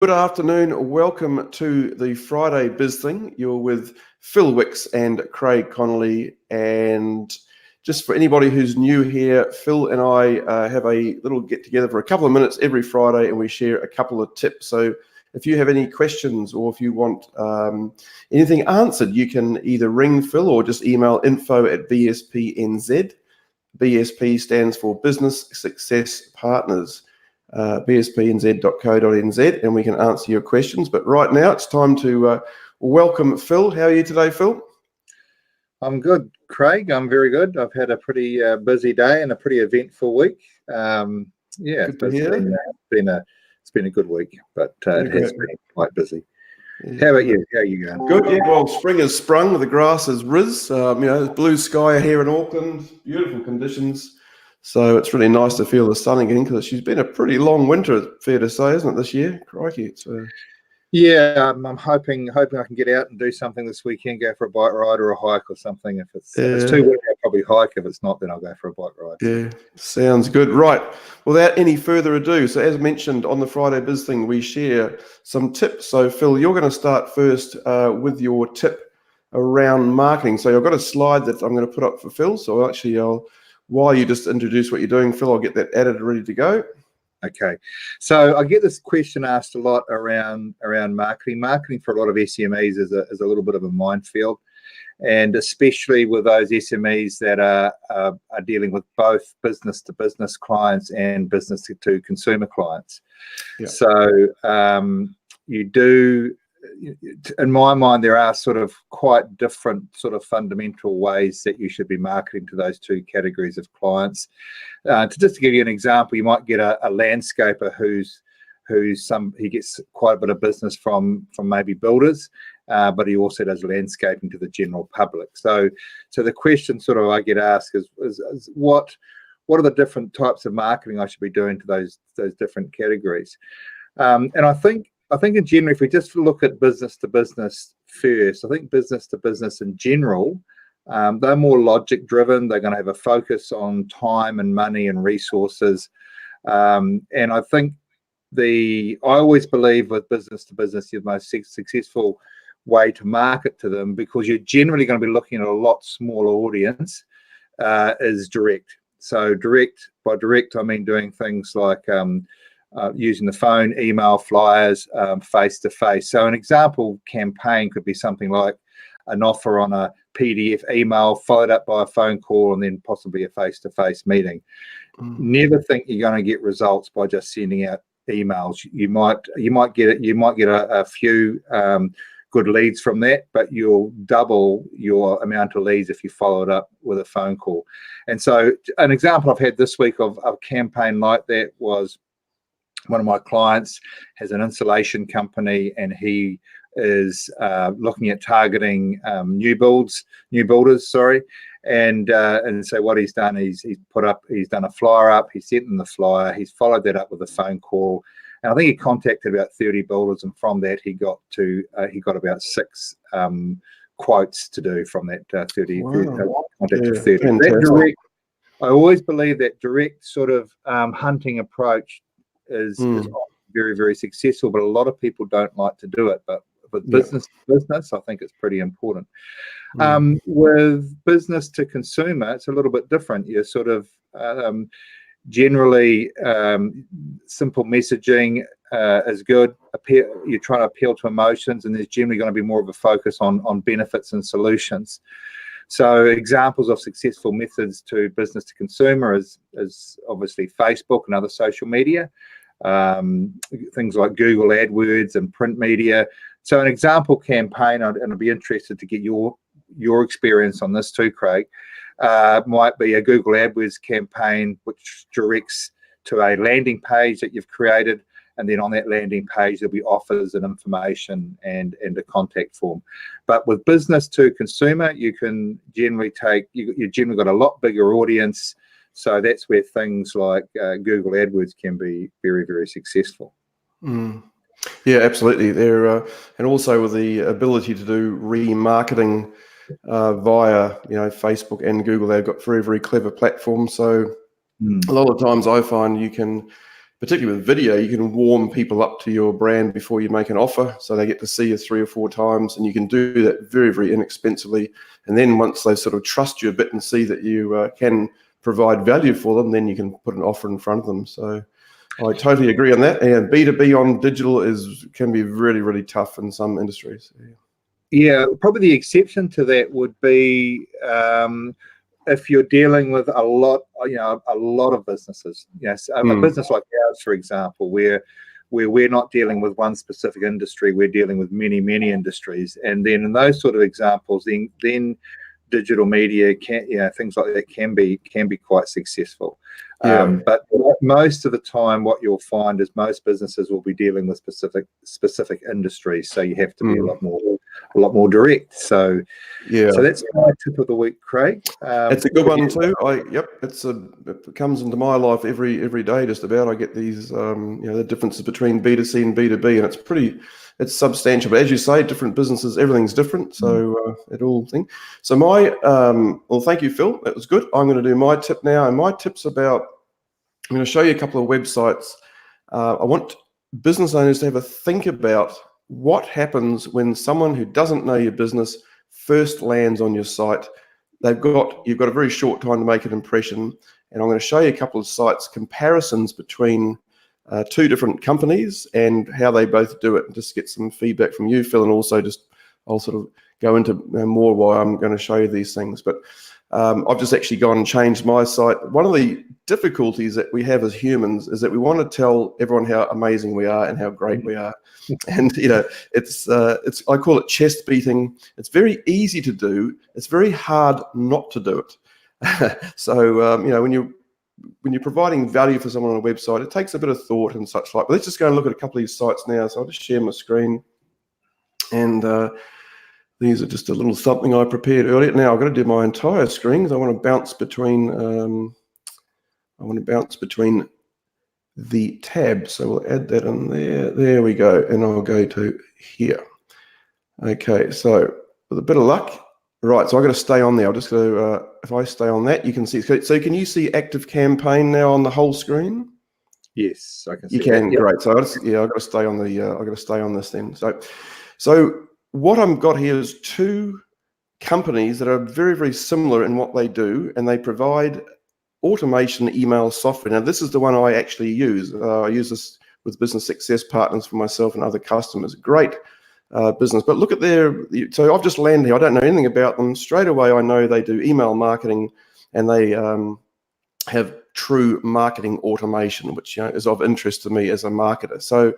Good afternoon. Welcome to the Friday Biz Thing. You're with Phil Wicks and Craig Connelly. And just for anybody who's new here, Phil and I have a little get together for a couple of minutes every Friday, and we share a couple of tips. So if you have any questions or if you want anything answered, you can either ring Phil or just email info@BSPNZ. BSP stands for Business Success Partners. bspnz.co.nz, and we can answer your questions. But right now it's time to welcome Phil. How are you today, Phil? I'm good, Craig. I'm very good. I've had a pretty busy day and a pretty eventful week. Good to hear. It's been a good week, but it has been quite busy. Yeah. How about you? How are you going? Good. Yeah. Well, spring has sprung. The grass is riz. Blue sky here in Auckland. Beautiful conditions. So it's really nice to feel the sun again, because she's been a pretty long winter, fair to say, isn't it, this year? Crikey. It's Yeah, I'm hoping I can get out and do something this weekend, go for a bike ride or a hike or something. If it's too windy, I'll probably hike. If it's not, then I'll go for a bike ride. Yeah, sounds good. Right. Without any further ado, so as mentioned on the Friday Biz Thing, we share some tips. So Phil, you're going to start first with your tip around marketing. So I've got a slide that I'm going to put up for Phil. So while you just introduce what you're doing, Phil, I'll get that added and ready to go. Okay, so I get this question asked a lot around marketing. Marketing for a lot of SMEs is a little bit of a minefield, and especially with those SMEs that are dealing with both business to business clients and business to consumer clients. Yeah. So you do. In my mind, there are sort of quite different sort of fundamental ways that you should be marketing to those two categories of clients. To give you an example, you might get a landscaper he gets quite a bit of business from maybe builders, but he also does landscaping to the general public. So the question sort of I get asked is what are the different types of marketing I should be doing to those different categories? And I think in general, if we just look at business to business first, I think business to business in general, they're more logic driven. They're going to have a focus on time and money and resources. And I think I always believe with business to business, the most successful way to market to them, because you're generally going to be looking at a lot smaller audience, is direct. So by direct, I mean doing things like using the phone, email, flyers, face-to-face. So an example campaign could be something like an offer on a PDF email followed up by a phone call and then possibly a face-to-face meeting. Never think you're going to get results by just sending out emails. You might get a few good leads from that, but you'll double your amount of leads if you follow it up with a phone call. And so an example I've had this week of a campaign like that was one of my clients has an insulation company, and he is looking at targeting new builders. And so what he's done is he's done a flyer up. He sent them the flyer. He's followed that up with a phone call, and I think he contacted about 30 builders. And from that, he got about 6 quotes to do from that 30. Wow. Contacted 30. I always believe that direct sort of hunting approach is very, very successful, but a lot of people don't like to do it. But with business to business, I think it's pretty important. With business to consumer, it's a little bit different. You're sort of generally simple messaging is good. You're trying to appeal to emotions, and there's generally going to be more of a focus on benefits and solutions. So examples of successful methods to business to consumer is obviously Facebook and other social media, things like Google AdWords and print media. So an example campaign, and I'd be interested to get your experience on this too, Craig, might be a Google AdWords campaign which directs to a landing page that you've created, and then on that landing page there'll be offers and information and a contact form. But with business to consumer, you can generally you generally got a lot bigger audience, so that's where things like Google AdWords can be very, very successful. Yeah, absolutely. And also with the ability to do remarketing via Facebook and Google, they've got very, very clever platforms. So a lot of times I find you can particularly with video, you can warm people up to your brand before you make an offer. So they get to see you 3 or 4 times, and you can do that very, very inexpensively. And then once they sort of trust you a bit and see that you can provide value for them, then you can put an offer in front of them. So I totally agree on that. And B2B on digital can be really, really tough in some industries. Yeah, probably the exception to that would be if you're dealing with a lot of businesses. Yes, a business like ours, for example, where we're not dealing with one specific industry, we're dealing with many, many industries. And then in those sort of examples, then digital media things like that can be quite successful. But most of the time, what you'll find is most businesses will be dealing with specific industries, so you have to be a lot more direct. So so that's my tip of the week, Craig. It's a good one too. It comes into my life every day just about. I get these the differences between B2C and B2B, and it's substantial. But as you say, different businesses, everything's different. So it all thing. So thank you, Phil. That was good. I'm going to do my tip now, and my tip's about. I'm going to show you a couple of websites. I want business owners to have a think about what happens when someone who doesn't know your business first lands on your site. You've got a very short time to make an impression, and I'm going to show you a couple of sites, comparisons between 2 different companies and how they both do it, and just get some feedback from you, Phil, and also I'll sort of go into more why I'm going to show you these things. But I've just actually gone and changed my site. One of the difficulties that we have as humans is that we want to tell everyone how amazing we are and how great we are. And it's I call it chest beating. It's very easy to do. It's very hard not to do it. So when you're providing value for someone on a website, it takes a bit of thought and such like. But let's just go and look at a couple of these sites now. So I'll just share my screen, and these are just a little something I prepared earlier. Now I've got to do my entire screen because I want to bounce between. The tab, so we'll add that in there. There we go, and I'll go to here. Okay, so with a bit of luck, right? So I've got to stay on there. I'll just go. If I stay on that, you can see. So can you see Active Campaign now on the whole screen? Yes, I can see. You can. Yep. Great. So I've got to stay on the. I've got to stay on this then. So what I've got here is 2 companies that are very, very similar in what they do, and they provide automation email software. Now, this is the one I actually use. I use this with business success partners for myself and other customers. Great business. But look at so I've just landed here. I don't know anything about them. Straight away, I know they do email marketing, and they have true marketing automation, which is of interest to me as a marketer. So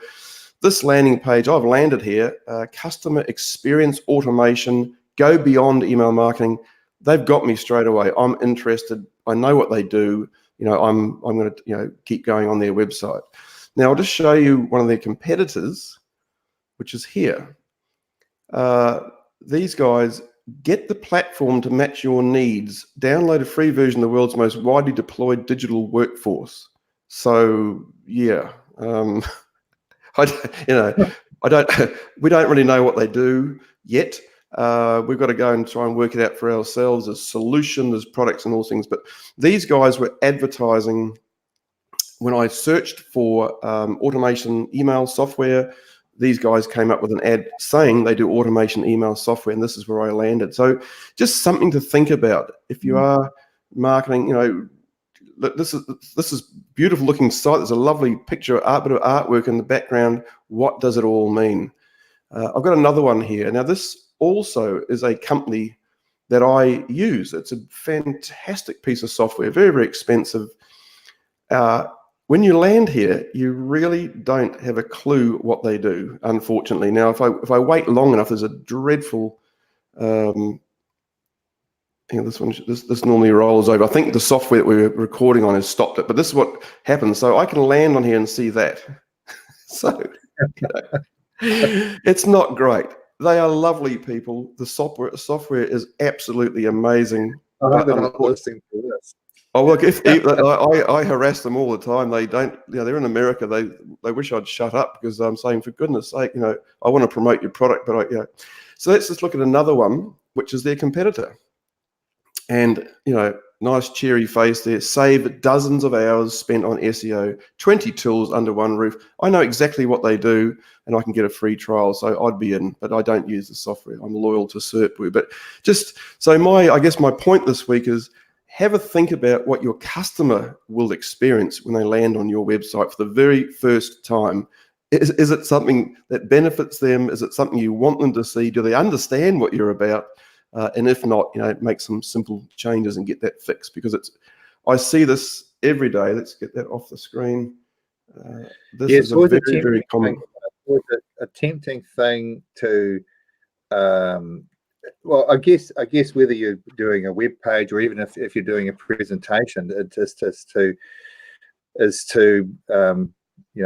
this landing page, I've landed here, customer experience automation, go beyond email marketing. They've got me straight away. I'm interested. I know what they do. I'm going to keep going on their website. Now I'll just show you one of their competitors, which is here. These guys get the platform to match your needs. Download a free version of the world's most widely deployed digital workforce. So yeah, we don't really know what they do yet. We've got to go and try and work it out for ourselves. There's solution, there's products and all things. But these guys were advertising when I searched for automation email software. These guys came up with an ad saying they do automation email software, and this is where I landed. So just something to think about if you are marketing. This is beautiful looking site. There's a lovely picture, bit of artwork in the background. What does it all mean? I've got another one here. Now this also is a company that I use. It's a fantastic piece of software, very, very expensive. When you land here, you really don't have a clue what they do, unfortunately. Now, if I wait long enough, there's a dreadful. This normally rolls over. I think the software that we were recording on has stopped it, but this is what happens. So I can land on here and see that. So it's not great. They are lovely people. The software is absolutely amazing. I hope they're not listening to this. Oh look, I harass them all the time. They don't. They're in America. They wish I'd shut up because I'm saying, for goodness sake, I want to promote your product, but So let's just look at another one, which is their competitor. And nice cheery face there. Save dozens of hours spent on SEO, 20 tools under one roof. I know exactly what they do, and I can get a free trial, so I'd be in, but I don't use the software. I'm loyal to Serpware. But just so I guess my point this week is have a think about what your customer will experience when they land on your website for the very first time. Is it something that benefits them? Is it something you want them to see? Do they understand what you're about? And if not, make some simple changes and get that fixed, because I see this every day. Let's get that off the screen. This is a very, very common. It's a tempting thing to, well, I guess whether you're doing a web page or even if you're doing a presentation, it just is to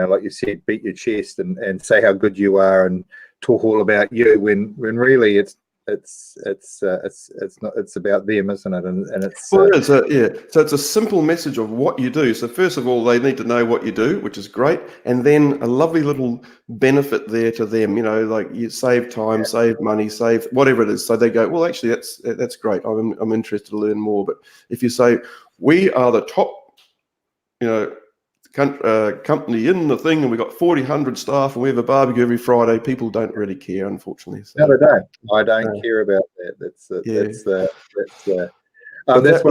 like you said, beat your chest and say how good you are and talk all about you when really it's not, it's about them, isn't it? And it's so it's a simple message of what you do. So first of all, they need to know what you do, which is great, and then a lovely little benefit there to them, like you save time, save money, save whatever it is. So they go, well, actually that's great, I'm interested to learn more. But if you say we are the top company in the thing, and we've got 1,400 staff, and we have a barbecue every Friday, people don't really care, unfortunately. So, no, they don't. I don't care about that. That's one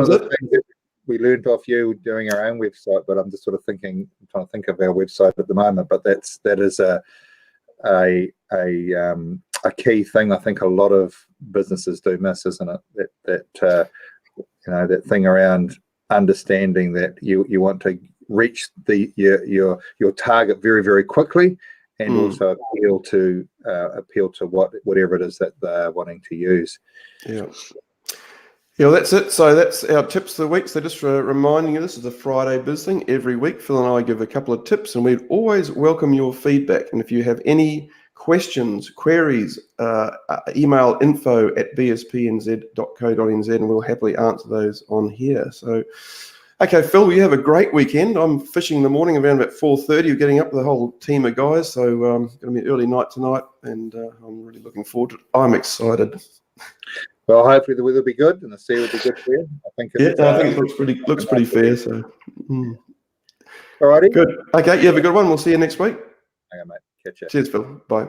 of the things that we learned off you doing our own website. But I'm just sort of trying to think of our website at the moment. But that is a key thing I think a lot of businesses do miss, isn't it? That thing around understanding that you want to reach your target very, very quickly, and also appeal to whatever it is that they're wanting to use. Yeah, that's it. So that's our tips of the week. So just reminding you, this is a Friday Biz Thing. Every week, Phil and I give a couple of tips, and we'd always welcome your feedback. And if you have any questions, queries, email info@bspnz.co.nz, and we'll happily answer those on here. So, okay, Phil, you have a great weekend. I'm fishing in the morning around about 4:30. We're getting up with a whole team of guys, so going to be an early night tonight, and I'm really looking forward to it. I'm excited. Well, hopefully the weather will be good and the sea will be good for you. I think it looks pretty fair. So, Alrighty. Good. Okay, you have a good one. We'll see you next week. Okay, mate. Catch you. Cheers, Phil. Bye.